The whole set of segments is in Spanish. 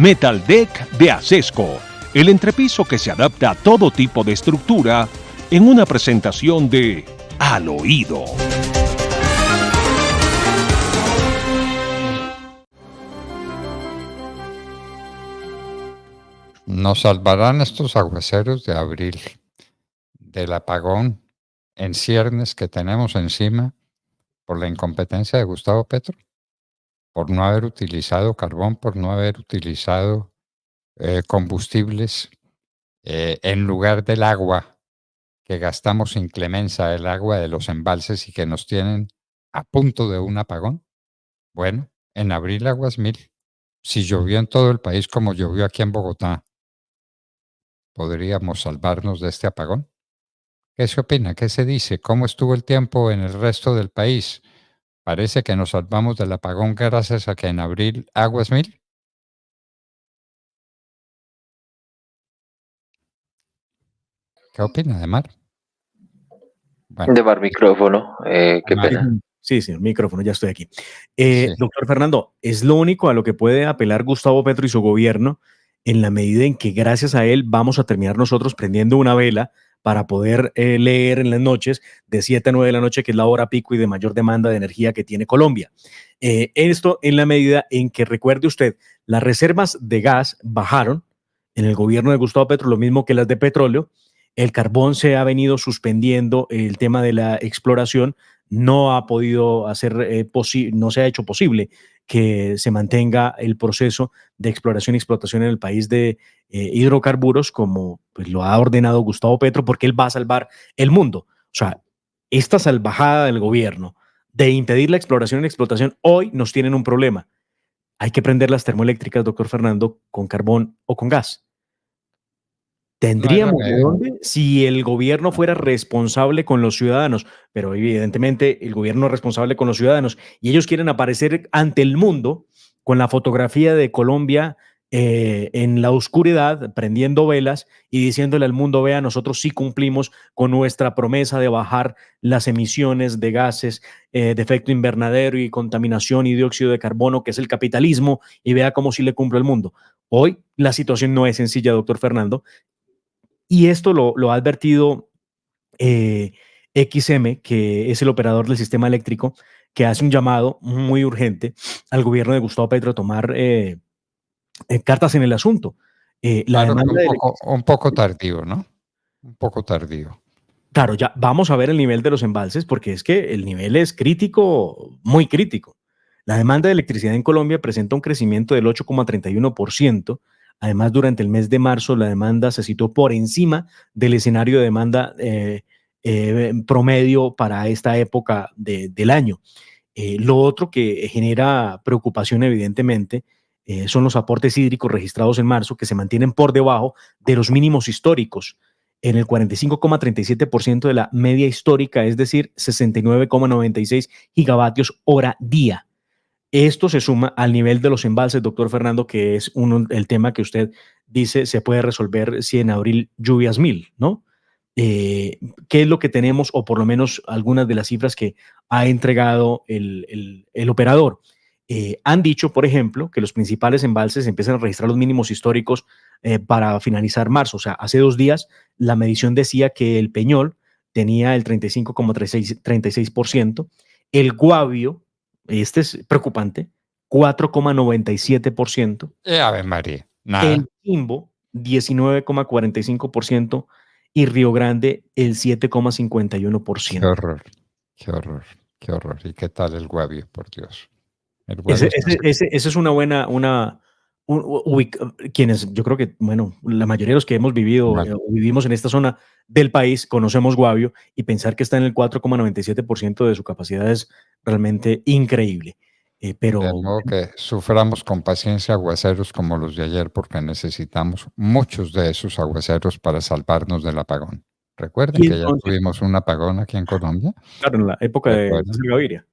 Metal Deck de Acesco, el entrepiso que se adapta a todo tipo de estructura en una presentación de Al Oído. Nos salvarán estos aguaceros de abril del apagón en ciernes que tenemos encima por la incompetencia de Gustavo Petro, por no haber utilizado carbón, por no haber utilizado combustibles en lugar del agua que gastamos sin clemencia, el agua de los embalses y que nos tienen a punto de un apagón. Bueno, en abril aguas mil. Si llovió en todo el país como llovió aquí en Bogotá, ¿podríamos salvarnos de este apagón? ¿Qué se opina? ¿Qué se dice? ¿Cómo estuvo el tiempo en el resto del país? Parece que nos salvamos del apagón gracias a que en abril aguas mil. ¿Qué opina de Mar? Bueno. De Mar micrófono, qué pena. Sí, señor, micrófono, ya estoy aquí. Sí. Doctor Fernando, es lo único a lo que puede apelar Gustavo Petro y su gobierno en la medida en que gracias a él vamos a terminar nosotros prendiendo una vela para poder leer en las noches de 7 a 9 de la noche, que es la hora pico y de mayor demanda de energía que tiene Colombia. Esto en la medida en que, recuerde usted, las reservas de gas bajaron en el gobierno de Gustavo Petro, lo mismo que las de petróleo. El carbón se ha venido suspendiendo, el tema de la exploración no ha podido hacer no se ha hecho posible que se mantenga el proceso de exploración y explotación en el país de hidrocarburos como pues, lo ha ordenado Gustavo Petro, porque él va a salvar el mundo. O sea, esta salvajada del gobierno de impedir la exploración y explotación hoy nos tienen un problema. Hay que prender las termoeléctricas, doctor Fernando, con carbón o con gas. ¿Tendríamos de dónde si el gobierno fuera responsable con los ciudadanos? Pero evidentemente el gobierno es responsable con los ciudadanos y ellos quieren aparecer ante el mundo con la fotografía de Colombia en la oscuridad, prendiendo velas y diciéndole al mundo, vea, nosotros sí cumplimos con nuestra promesa de bajar las emisiones de gases de efecto invernadero y contaminación y dióxido de carbono, que es el capitalismo, y vea cómo sí le cumple al mundo. Hoy la situación no es sencilla, doctor Fernando. Y esto lo ha advertido XM, que es el operador del sistema eléctrico, que hace un llamado muy urgente al gobierno de Gustavo Petro a tomar cartas en el asunto. Claro que un poco tardío, ¿no? Un poco tardío. Claro, ya vamos a ver el nivel de los embalses, porque es que el nivel es crítico, muy crítico. La demanda de electricidad en Colombia presenta un crecimiento del 8,31%. Además, durante el mes de marzo, la demanda se situó por encima del escenario de demanda promedio para esta época del año. Lo otro que genera preocupación, evidentemente, son los aportes hídricos registrados en marzo, que se mantienen por debajo de los mínimos históricos, en el 45,37% de la media histórica, es decir, 69,96 gigavatios hora día. Esto se suma al nivel de los embalses, doctor Fernando, que es el tema que usted dice se puede resolver si en abril lluvias mil, ¿no? ¿Qué es lo que tenemos, o por lo menos algunas de las cifras que ha entregado el operador? Han dicho, por ejemplo, que los principales embalses empiezan a registrar los mínimos históricos para finalizar marzo. O sea, hace 2 días la medición decía que el Peñol tenía el 35,36%, el Guavio, este es preocupante, 4,97%. Ave María, nada. El Quimbo, 19,45%, y Río Grande, el 7,51%. Qué horror, qué horror, qué horror. ¿Y qué tal el Guavio, por Dios? Esa es una buena, quienes yo creo que, bueno, la mayoría de los que hemos vivido o vivimos en esta zona del país, conocemos Guavio, y pensar que está en el 4,97% de su capacidad es realmente increíble. Pero de modo que suframos con paciencia aguaceros como los de ayer, porque necesitamos muchos de esos aguaceros para salvarnos del apagón. ¿Recuerden que ya tuvimos un apagón aquí en Colombia? Claro, en la época de Gaviria.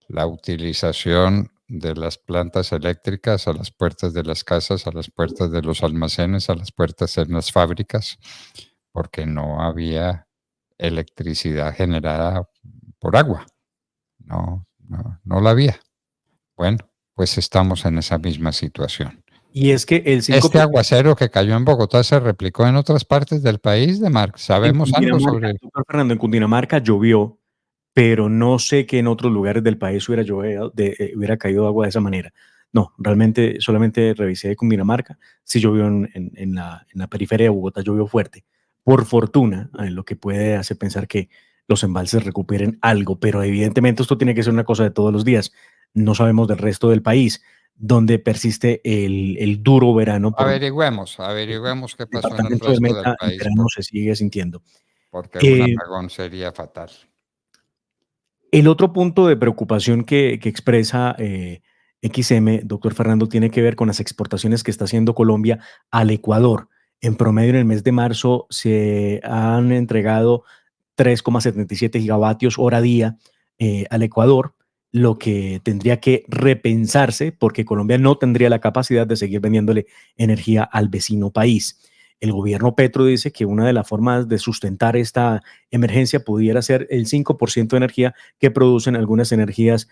La utilización de las plantas eléctricas a las puertas de las casas, a las puertas de los almacenes, a las puertas en las fábricas, porque no había electricidad generada por agua. No la había. Bueno, pues estamos en esa misma situación. Y es que el 5%. Este aguacero que cayó en Bogotá se replicó en otras partes del país, de Marc. ¿Sabemos algo sobre...? Doctor Fernando, en Cundinamarca llovió, pero no sé que en otros lugares del país hubiera caído agua de esa manera. No, realmente solamente revisé Cundinamarca, sí llovió en la periferia de Bogotá, llovió fuerte. Por fortuna, lo que puede hacer pensar que los embalses recuperen algo, pero evidentemente esto tiene que ser una cosa de todos los días. No sabemos del resto del país, donde persiste el duro verano. Averigüemos qué El pasó en el departamento del resto del Meta, el país, verano se sigue sintiendo. porque un Eh, apagón sería fatal. El otro punto de preocupación que expresa XM, doctor Fernando, tiene que ver con las exportaciones que está haciendo Colombia al Ecuador. En promedio, en el mes de marzo se han entregado 3,77 gigavatios hora día al Ecuador, lo que tendría que repensarse porque Colombia no tendría la capacidad de seguir vendiéndole energía al vecino país. El gobierno Petro dice que una de las formas de sustentar esta emergencia pudiera ser el 5% de energía que producen algunas energías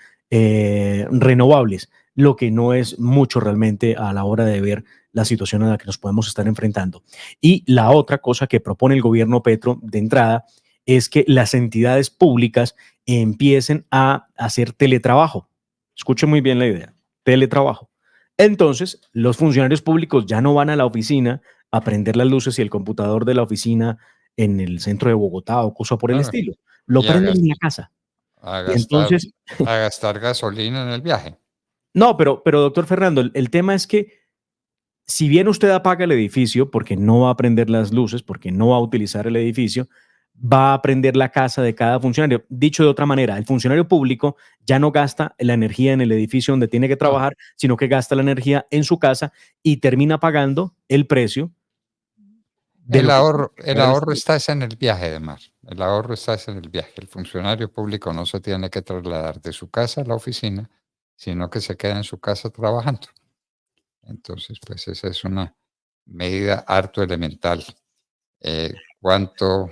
renovables, lo que no es mucho realmente a la hora de ver la situación a la que nos podemos estar enfrentando. Y la otra cosa que propone el gobierno Petro de entrada es que las entidades públicas empiecen a hacer teletrabajo. Escuche muy bien la idea, teletrabajo. Entonces, los funcionarios públicos ya no van a la oficina a prender las luces y el computador de la oficina en el centro de Bogotá o cosa por el Claro, estilo. Lo y a, prenden gas- en la casa. a Y gastar, entonces, a gastar gasolina en el viaje. no, pero doctor Fernando, el tema es que si bien usted apaga el edificio porque no va a prender las luces, porque no va a utilizar el edificio, va a prender la casa de cada funcionario. Dicho de otra manera, el funcionario público ya no gasta la energía en el edificio donde tiene que No, trabajar, sino que gasta la energía en su casa y termina pagando el precio de el lo que ahorro, el paga el ahorro Estado. está es en el viaje, de Mar. El ahorro está es en el viaje. El funcionario público no se tiene que trasladar de su casa a la oficina, sino que se queda en su casa trabajando. Entonces, pues esa es una medida harto elemental. ¿Cuánto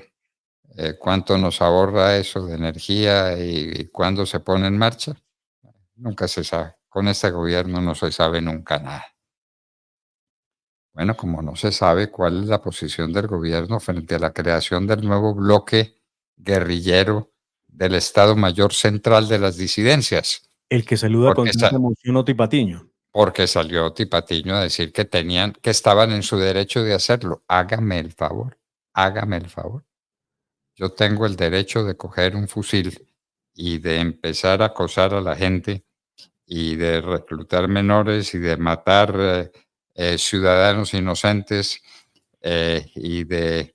cuánto nos ahorra eso de energía y cuándo se pone en marcha? Nunca se sabe. Con este gobierno no se sabe nunca nada. Bueno, como no se sabe cuál es la posición del gobierno frente a la creación del nuevo bloque guerrillero del Estado Mayor Central de las Disidencias, El que saluda con porque, tanta emoción Oti Patiño. porque salió Tipatiño a decir que tenían, que estaban en su derecho de hacerlo. Hágame el favor, hágame el favor. Yo tengo el derecho de coger un fusil y de empezar a acosar a la gente y de reclutar menores y de matar ciudadanos inocentes y de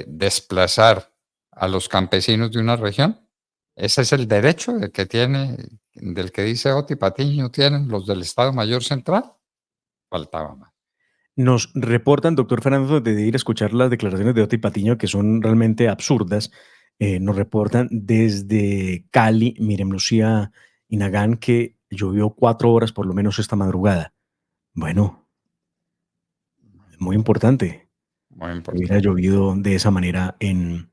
desplazar a los campesinos de una región. Ese es el derecho del que dice Oti Patiño tienen los del Estado Mayor Central. Faltaba más. Nos reportan, doctor Fernando, de ir a escuchar las declaraciones de Oti Patiño, que son realmente absurdas. Nos reportan desde Cali, Miriam Lucía Inagán, que llovió 4 horas por lo menos esta madrugada. Bueno, muy importante Muy que hubiera importante. llovido de esa manera en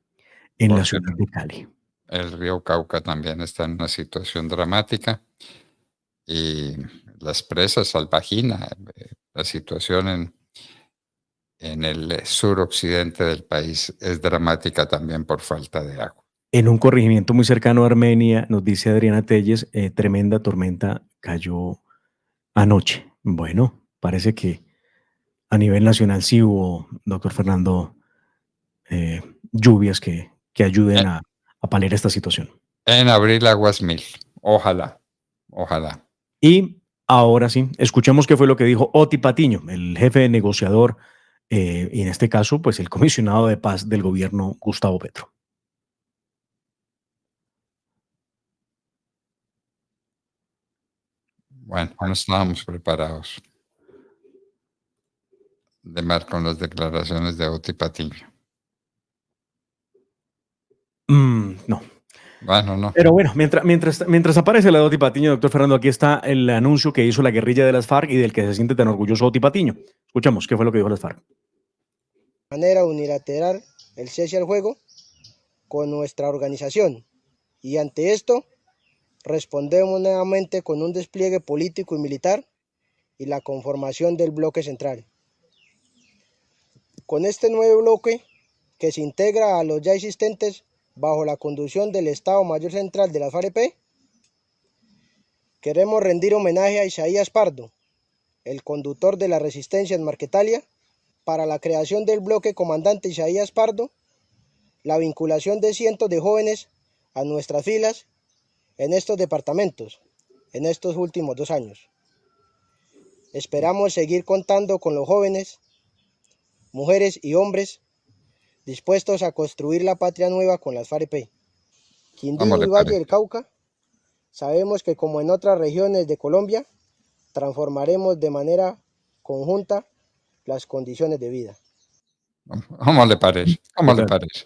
la Porque ciudad de Cali. el río Cauca también está en una situación dramática y las presas, Salvajina, la situación en el suroccidente del país es dramática también por falta de agua. En un corregimiento muy cercano a Armenia, nos dice Adriana Telles, tremenda tormenta cayó anoche. Bueno, parece que a nivel nacional sí hubo, doctor Fernando, lluvias que ayuden Eh, a paliar esta situación. En abril aguas mil. Ojalá, ojalá. Y ahora sí, escuchemos qué fue lo que dijo Oti Patiño, el jefe negociador, y en este caso, pues el comisionado de paz del gobierno Gustavo Petro. Bueno, no estábamos preparados de mar con las declaraciones de Oti Patiño. No. Bueno, no. Pero bueno, mientras aparece la de Oti Patiño, doctor Fernando, aquí está el anuncio que hizo la guerrilla de las FARC y del que se siente tan orgulloso Oti Patiño. Escuchamos qué fue lo que dijo las FARC. De manera unilateral el cese al fuego con nuestra organización y ante esto respondemos nuevamente con un despliegue político y militar y la conformación del bloque central. Con este nuevo bloque, que se integra a los ya existentes bajo la conducción del Estado Mayor Central de la FAREP, queremos rendir homenaje a Isaías Pardo, el conductor de la resistencia en Marquetalia, para la creación del bloque Comandante Isaías Pardo, la vinculación de cientos de jóvenes a nuestras filas en estos departamentos, en estos últimos 2 años. Esperamos seguir contando con los jóvenes, mujeres y hombres dispuestos a construir la patria nueva con las FAREP. Quindío y Valle del Cauca, sabemos que como en otras regiones de Colombia, transformaremos de manera conjunta las condiciones de vida. ¿Cómo le parece? ¿Cómo le parece?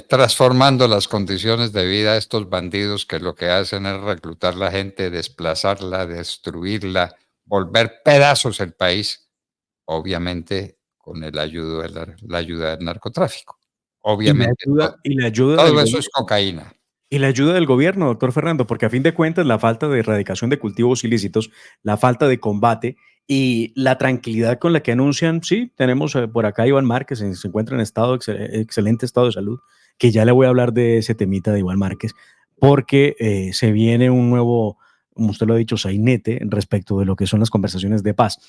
Transformando las condiciones de vida de estos bandidos que lo que hacen es reclutar la gente, desplazarla, destruirla, volver pedazos el país, obviamente con la ayuda del narcotráfico. Obviamente y la ayuda todo eso es cocaína. Y la ayuda del gobierno, doctor Fernando, porque a fin de cuentas la falta de erradicación de cultivos ilícitos, la falta de combate y la tranquilidad con la que anuncian, sí, tenemos por acá a Iván Márquez, se encuentra en excelente estado de salud, que ya le voy a hablar de ese temita de Iván Márquez, porque se viene un nuevo, como usted lo ha dicho, sainete respecto de lo que son las conversaciones de paz.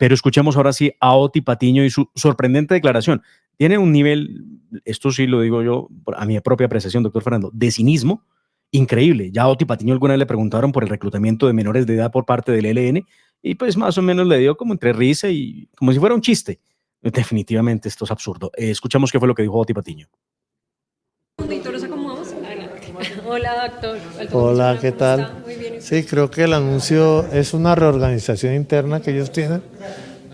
Pero escuchemos ahora sí a Oti Patiño y su sorprendente declaración. Tiene un nivel, esto sí lo digo yo a mi propia apreciación, doctor Fernando, de cinismo increíble. Ya a Oti Patiño alguna vez le preguntaron por el reclutamiento de menores de edad por parte del ELN y pues más o menos le dio como entre risa y como si fuera un chiste. Definitivamente esto es absurdo. Escuchamos qué fue lo que dijo Oti Patiño. Hola, doctor. Hola, ¿qué tal? Muy bien. Sí, creo que el anuncio es una reorganización interna que ellos tienen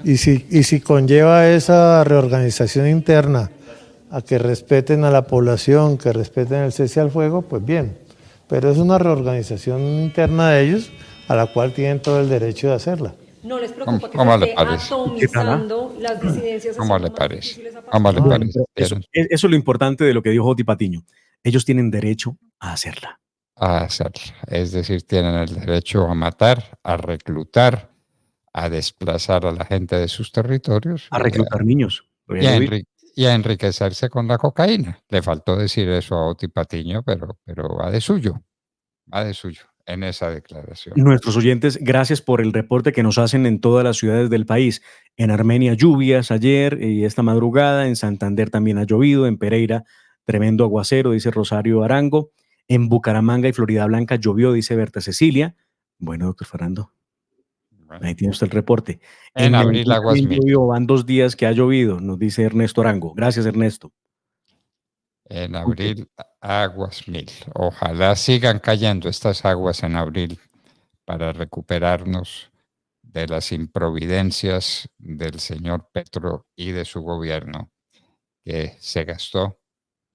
y si conlleva esa reorganización interna a que respeten a la población, que respeten el cese al fuego, pues bien, pero es una reorganización interna de ellos a la cual tienen todo el derecho de hacerla. ¿No les preocupa que se esté atomizando las disidencias? ¿Cómo le parece? ¿Cómo le parece? Eso es lo importante de lo que dijo Oti Patiño. Ellos tienen derecho a hacerla. A hacerla. Es decir, tienen el derecho a matar, a reclutar, a desplazar a la gente de sus territorios. A reclutar niños. Y a enriquecerse con la cocaína. Le faltó decir eso a Oti Patiño, pero va de suyo. Va de suyo en esa declaración. Nuestros oyentes, gracias por el reporte que nos hacen en todas las ciudades del país. En Armenia lluvias ayer y esta madrugada, en Santander también ha llovido, en Pereira tremendo aguacero, dice Rosario Arango, en Bucaramanga y Florida Blanca llovió, dice Berta Cecilia. Bueno, doctor Fernando, ahí tiene usted el reporte. En abril Aguasmil. Van 2 días que ha llovido, nos dice Ernesto Arango. Gracias, Ernesto. En abril, Aguasmil. Ojalá sigan cayendo estas aguas en abril para recuperarnos de las improvidencias del señor Petro y de su gobierno, que se gastó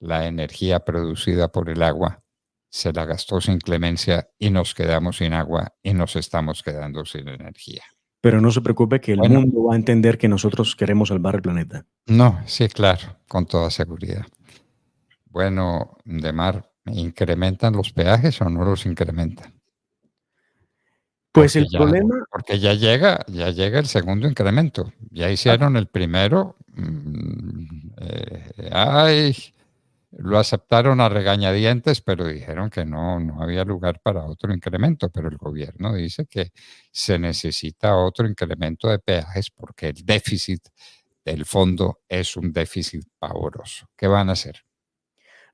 la energía producida por el agua, se la gastó sin clemencia y nos quedamos sin agua y nos estamos quedando sin energía. Pero no se preocupe que el mundo va a entender que nosotros queremos salvar el planeta. No, sí, claro, con toda seguridad. Bueno, Demar, ¿incrementan los peajes o no los incrementan? Pues el problema... Porque ya llega el segundo incremento. Ya hicieron el primero. Lo aceptaron a regañadientes, pero dijeron que no había lugar para otro incremento. Pero el gobierno dice que se necesita otro incremento de peajes porque el déficit del fondo es un déficit pavoroso. ¿Qué van a hacer?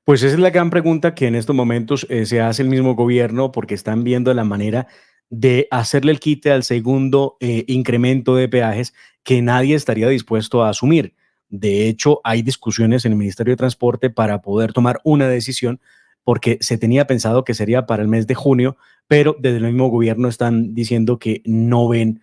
Pues esa es la gran pregunta que en estos momentos se hace el mismo gobierno porque están viendo la manera de hacerle el quite al segundo incremento de peajes que nadie estaría dispuesto a asumir. De hecho, hay discusiones en el Ministerio de Transporte para poder tomar una decisión porque se tenía pensado que sería para el mes de junio, pero desde el mismo gobierno están diciendo que no ven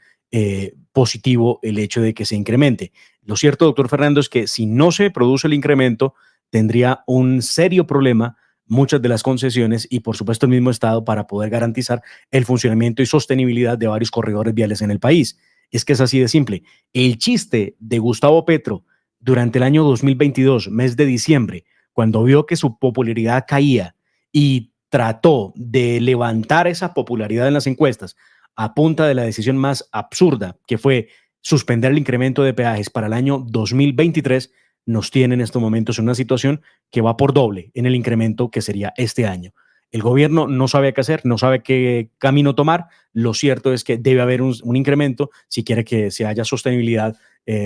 positivo el hecho de que se incremente. Lo cierto, doctor Fernando, es que si no se produce el incremento, tendría un serio problema muchas de las concesiones y, por supuesto, el mismo Estado para poder garantizar el funcionamiento y sostenibilidad de varios corredores viales en el país. Es que es así de simple. El chiste de Gustavo Petro durante el año 2022, mes de diciembre, cuando vio que su popularidad caía y trató de levantar esa popularidad en las encuestas a punta de la decisión más absurda, que fue suspender el incremento de peajes para el año 2023, nos tiene en estos momentos en una situación que va por doble en el incremento que sería este año. El gobierno no sabe qué hacer, no sabe qué camino tomar. Lo cierto es que debe haber un incremento si quiere que se haya sostenibilidad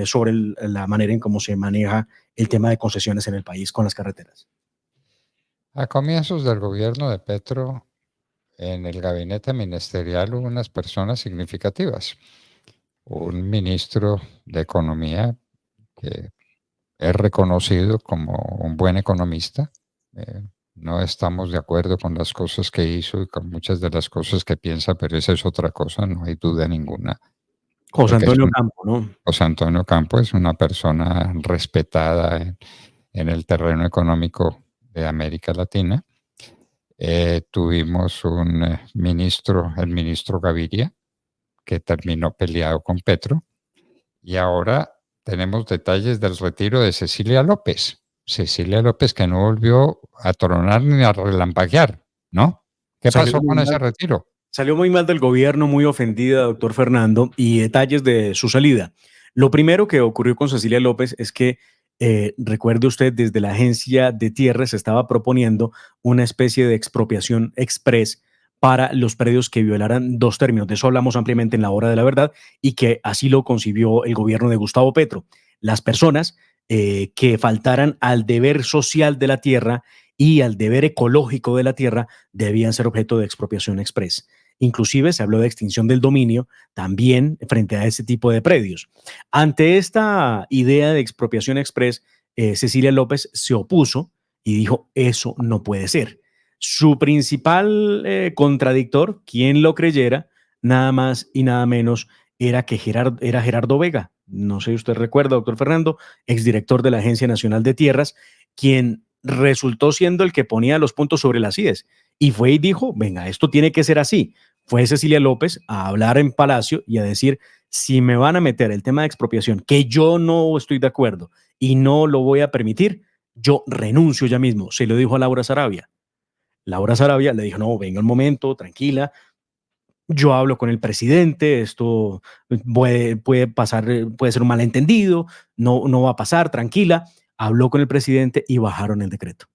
sobre la manera en cómo se maneja el tema de concesiones en el país con las carreteras. A comienzos del gobierno de Petro, en el gabinete ministerial hubo unas personas significativas. Un ministro de Economía que es reconocido como un buen economista. No estamos de acuerdo con las cosas que hizo y con muchas de las cosas que piensa, pero esa es otra cosa, no hay duda ninguna. José Antonio Campo, ¿no? José Antonio Campo es una persona respetada en el terreno económico de América Latina. Tuvimos un ministro, el ministro Gaviria, que terminó peleado con Petro, y ahora tenemos detalles del retiro de Cecilia López. Cecilia López que no volvió a tronar ni a relampaguear, ¿no? ¿Qué pasó con ese retiro? Salió muy mal del gobierno, muy ofendida, doctor Fernando, y detalles de su salida. Lo primero que ocurrió con Cecilia López es que, recuerde usted, desde la Agencia de Tierras se estaba proponiendo una especie de expropiación express para los predios que violaran dos términos. De eso hablamos ampliamente en la hora de la verdad y que así lo concibió el gobierno de Gustavo Petro. Las personas que faltaran al deber social de la tierra y al deber ecológico de la tierra debían ser objeto de expropiación express. Inclusive se habló de extinción del dominio también frente a ese tipo de predios. Ante esta idea de expropiación express, Cecilia López se opuso y dijo, eso no puede ser. Su principal contradictor, quien lo creyera, nada más y nada menos era Gerardo Vega. No sé si usted recuerda, doctor Fernando, exdirector de la Agencia Nacional de Tierras, quien resultó siendo el que ponía los puntos sobre las IES. Y fue y dijo, venga, esto tiene que ser así. Fue Cecilia López a hablar en Palacio y a decir, si me van a meter el tema de expropiación, que yo no estoy de acuerdo y no lo voy a permitir, yo renuncio ya mismo. Se lo dijo a Laura Sarabia. Laura Sarabia le dijo, no, venga un momento, tranquila, yo hablo con el presidente, esto puede pasar, puede ser un malentendido, no va a pasar, tranquila. Habló con el presidente y bajaron el decreto.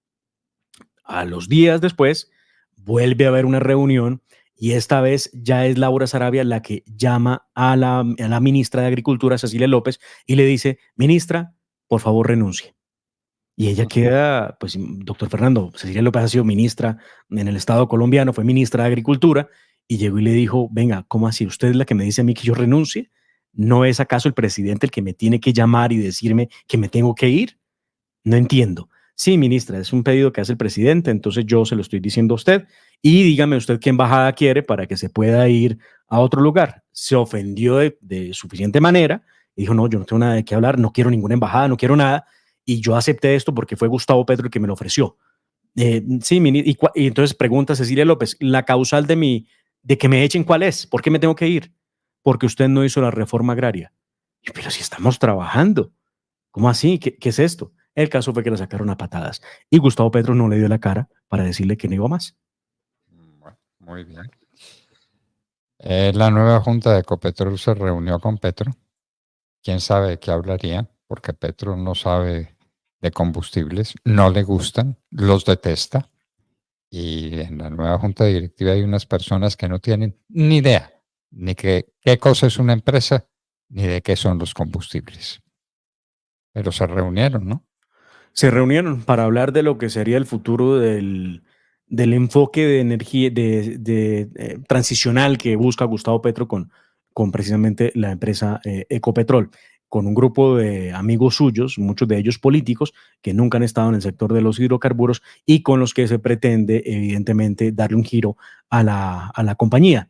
A los días después, vuelve a haber una reunión y esta vez ya es Laura Sarabia la que llama a la ministra de Agricultura, Cecilia López, y le dice, ministra, por favor renuncie. Y ella queda, pues, doctor Fernando, Cecilia López ha sido ministra en el Estado colombiano, fue ministra de Agricultura, y llegó y le dijo, venga, ¿cómo así? ¿Usted es la que me dice a mí que yo renuncie? ¿No es acaso el presidente el que me tiene que llamar y decirme que me tengo que ir? No entiendo. Sí, ministra, es un pedido que hace el presidente, entonces yo se lo estoy diciendo a usted y dígame usted qué embajada quiere para que se pueda ir a otro lugar. Se ofendió de suficiente manera y dijo, no, yo no tengo nada de qué hablar, no quiero ninguna embajada, no quiero nada, y yo acepté esto porque fue Gustavo Petro el que me lo ofreció. Sí, y entonces pregunta Cecilia López, ¿la causal de que me echen cuál es? ¿Por qué me tengo que ir? Porque usted no hizo la reforma agraria. Pero si estamos trabajando, ¿cómo así? ¿Qué es esto? El caso fue que la sacaron a patadas y Gustavo Petro no le dio la cara para decirle que no iba más. Bueno, muy bien. La nueva junta de Ecopetrol se reunió con Petro. ¿Quién sabe de qué hablaría? Porque Petro no sabe de combustibles, no le gustan, los detesta. Y en la nueva junta directiva hay unas personas que no tienen ni idea ni qué cosa es una empresa, ni de qué son los combustibles. Pero se reunieron, ¿no? Se reunieron para hablar de lo que sería el futuro del enfoque de energía transicional que busca Gustavo Petro con precisamente la empresa Ecopetrol, con un grupo de amigos suyos, muchos de ellos políticos, que nunca han estado en el sector de los hidrocarburos y con los que se pretende, evidentemente, darle un giro a la compañía.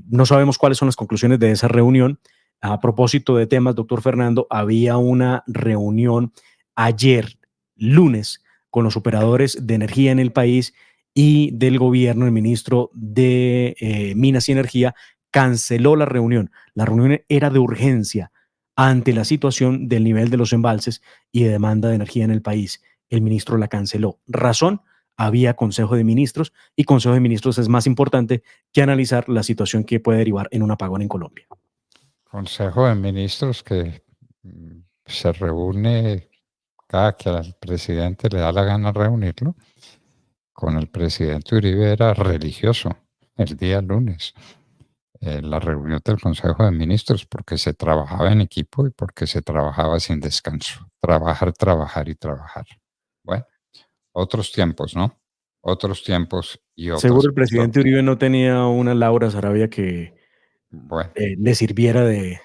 No sabemos cuáles son las conclusiones de esa reunión. A propósito de temas, doctor Fernando, había una reunión ayer, lunes, con los operadores de energía en el país y del gobierno. El ministro de Minas y Energía canceló la reunión. La reunión era de urgencia ante la situación del nivel de los embalses y de demanda de energía en el país. El ministro la canceló. Razón, había Consejo de Ministros, y Consejo de Ministros es más importante que analizar la situación que puede derivar en un apagón en Colombia. Consejo de Ministros que se reúne cada que al presidente le da la gana reunirlo. Con el presidente Uribe era religioso el día lunes, la reunión del Consejo de Ministros, porque se trabajaba en equipo y porque se trabajaba sin descanso. Trabajar, trabajar y trabajar. Bueno, otros tiempos, ¿no? Otros tiempos y otros. Seguro el presidente Uribe no tenía una Laura Sarabia que le sirviera de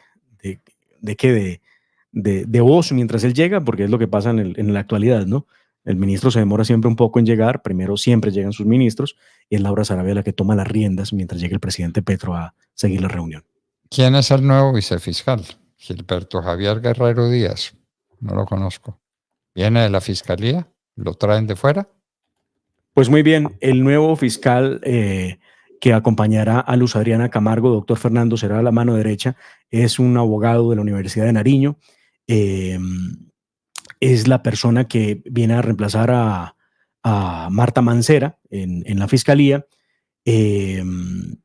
voz mientras él llega, porque es lo que pasa en la actualidad, ¿no? El ministro se demora siempre un poco en llegar, primero siempre llegan sus ministros, y es Laura Sarabia la que toma las riendas mientras llega el presidente Petro a seguir la reunión. ¿Quién es el nuevo vicefiscal? Gilberto Javier Guerrero Díaz. No lo conozco. ¿Viene de la fiscalía? ¿Lo traen de fuera? Pues muy bien, el nuevo fiscal que acompañará a Luz Adriana Camargo, doctor Fernando, será la mano derecha, es un abogado de la Universidad de Nariño, es la persona que viene a reemplazar a Marta Mancera en la fiscalía. Él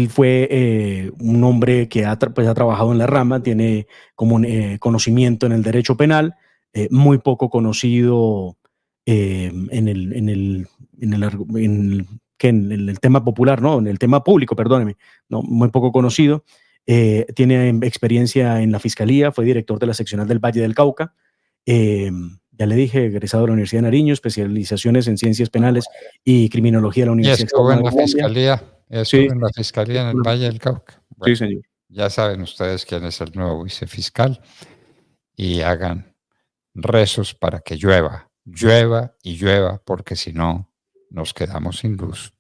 fue un hombre que ha trabajado en la rama, tiene como conocimiento en el derecho penal, muy poco conocido en el tema popular, ¿no? En el tema público, perdóneme, ¿no? Muy poco conocido. Tiene experiencia en la fiscalía, fue director de la seccional del Valle del Cauca. Ya le dije, egresado de la Universidad de Nariño, especializaciones en ciencias penales y criminología de la Universidad. ¿Y estuvo en la fiscalía? ¿Estuvo en la fiscalía en el Valle del Cauca? Bueno, sí, señor. Ya saben ustedes quién es el nuevo vicefiscal y hagan rezos para que llueva, llueva y llueva, porque si no, nos quedamos sin luz.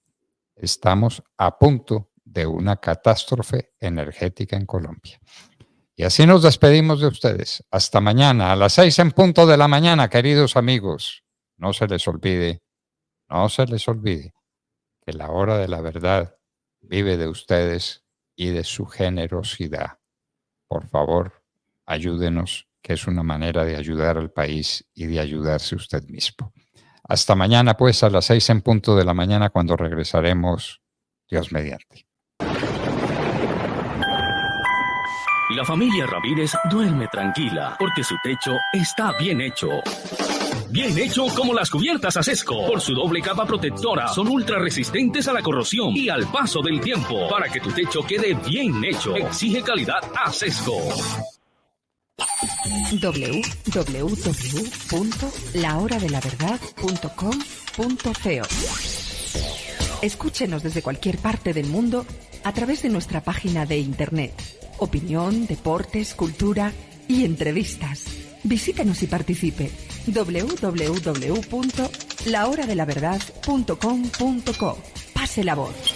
Estamos a punto de una catástrofe energética en Colombia. Y así nos despedimos de ustedes. Hasta mañana, a las 6 en punto de la mañana, queridos amigos. No se les olvide que la hora de la verdad vive de ustedes y de su generosidad. Por favor, ayúdenos, que es una manera de ayudar al país y de ayudarse usted mismo. Hasta mañana, pues, a las 6 en punto de la mañana, cuando regresaremos, Dios mediante. La familia Ramírez duerme tranquila porque su techo está bien hecho. Bien hecho como las cubiertas Asesco. Por su doble capa protectora, son ultra resistentes a la corrosión y al paso del tiempo. Para que tu techo quede bien hecho, exige calidad Asesco. www.lahoradelaverdad.com.co. Escúchenos desde cualquier parte del mundo a través de nuestra página de internet. Opinión, deportes, cultura y entrevistas. Visítenos y participe. www.lahoradelaverdad.com.co. Pase la voz.